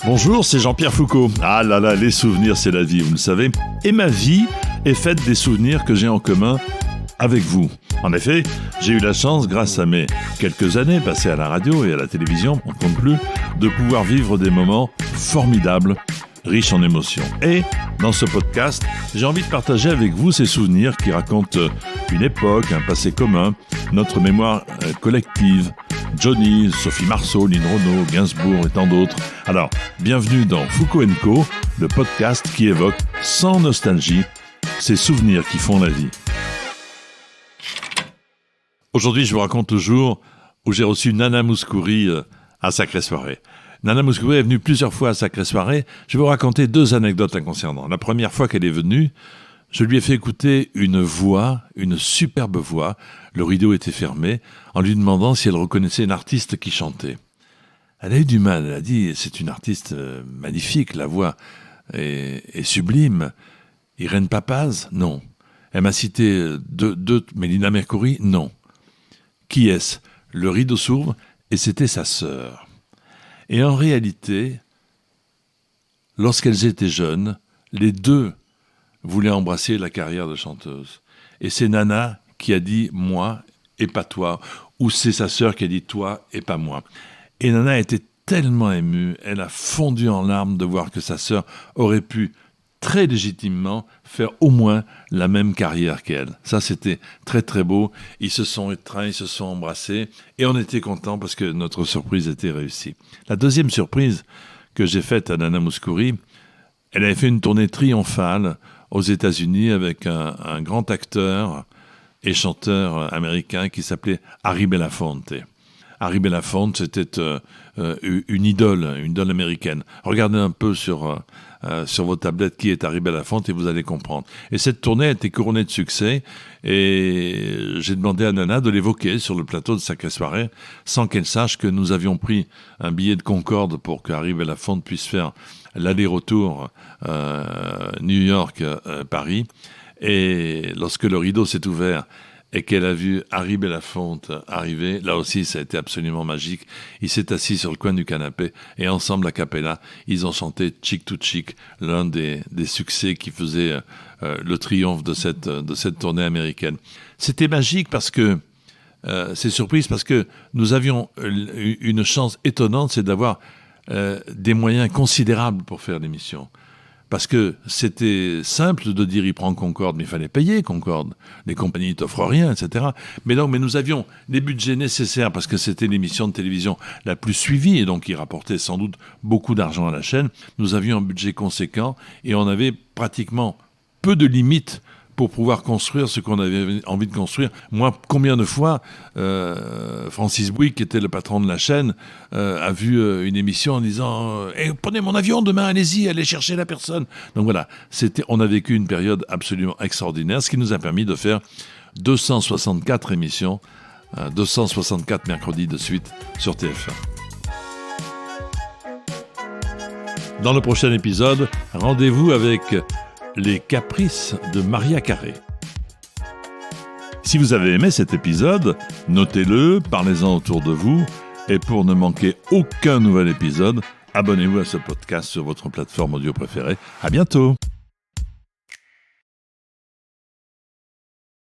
Bonjour, c'est Jean-Pierre Foucault. Ah là là, les souvenirs, c'est la vie, vous le savez. Et ma vie est faite des souvenirs que j'ai en commun avec vous. En effet, j'ai eu la chance, grâce à mes quelques années passées à la radio et à la télévision, on ne compte plus, de pouvoir vivre des moments formidables, riches en émotions. Et dans ce podcast, j'ai envie de partager avec vous ces souvenirs qui racontent une époque, un passé commun, notre mémoire collective. Johnny, Sophie Marceau, Lynn Renaud, Gainsbourg et tant d'autres. Alors, bienvenue dans Foucault & Co, le podcast qui évoque, sans nostalgie, ces souvenirs qui font la vie. Aujourd'hui, je vous raconte le jour où j'ai reçu Nana Mouskouri à Sacrée Soirée. Nana Mouskouri est venue plusieurs fois à Sacrée Soirée. Je vais vous raconter deux anecdotes la concernant. La première fois qu'elle est venue, je lui ai fait écouter une voix, une superbe voix. Le rideau était fermé, en lui demandant si elle reconnaissait une artiste qui chantait. Elle a eu du mal, elle a dit, c'est une artiste magnifique, la voix est sublime. Irène Papaz? Non. Elle m'a cité deux Mélina Mercouri? Non. Qui est-ce? Le rideau s'ouvre et c'était sa sœur. Et en réalité, lorsqu'elles étaient jeunes, les deux voulaient embrasser la carrière de chanteuse. Et c'est Nana qui a dit « moi et pas toi », ou c'est sa sœur qui a dit « toi et pas moi ». Et Nana était tellement émue, elle a fondu en larmes de voir que sa sœur aurait pu très légitimement faire au moins la même carrière qu'elle. Ça, c'était très très beau. Ils se sont étreints, ils se sont embrassés, et on était contents parce que notre surprise était réussie. La deuxième surprise que j'ai faite à Nana Mouskouri, elle avait fait une tournée triomphale aux États-Unis avec un grand acteur et chanteur américain qui s'appelait Harry Belafonte. Harry Belafonte, c'était une idole américaine. Regardez un peu sur vos tablettes qui est Harry Belafonte et vous allez comprendre. Et cette tournée a été couronnée de succès et j'ai demandé à Nana de l'évoquer sur le plateau de Sacrée Soirée sans qu'elle sache que nous avions pris un billet de Concorde pour que Harry Belafonte puisse faire l'aller-retour New York-Paris. Et lorsque le rideau s'est ouvert et qu'elle a vu Harry Belafonte arriver, là aussi ça a été absolument magique. Il s'est assis sur le coin du canapé et ensemble a cappella, ils ont chanté Chick to Chick, l'un des succès qui faisait le triomphe de cette tournée américaine. C'était magique parce que c'est surprise parce que nous avions une chance étonnante, c'est d'avoir des moyens considérables pour faire l'émission. Parce que c'était simple de dire il prend Concorde, mais il fallait payer Concorde. Les compagnies ne t'offrent rien, etc. Mais nous avions les budgets nécessaires parce que c'était l'émission de télévision la plus suivie et donc qui rapportait sans doute beaucoup d'argent à la chaîne. Nous avions un budget conséquent et on avait pratiquement peu de limites pour pouvoir construire ce qu'on avait envie de construire. Moi, combien de fois Francis Bouygues, qui était le patron de la chaîne, a vu une émission en disant prenez mon avion demain, allez-y, allez chercher la personne. Donc voilà, on a vécu une période absolument extraordinaire, ce qui nous a permis de faire 264 émissions, 264 mercredis de suite sur TF1. Dans le prochain épisode, rendez-vous avec les caprices de Maria Carré. Si vous avez aimé cet épisode, notez-le, parlez-en autour de vous, et pour ne manquer aucun nouvel épisode, abonnez-vous à ce podcast sur votre plateforme audio préférée. À bientôt!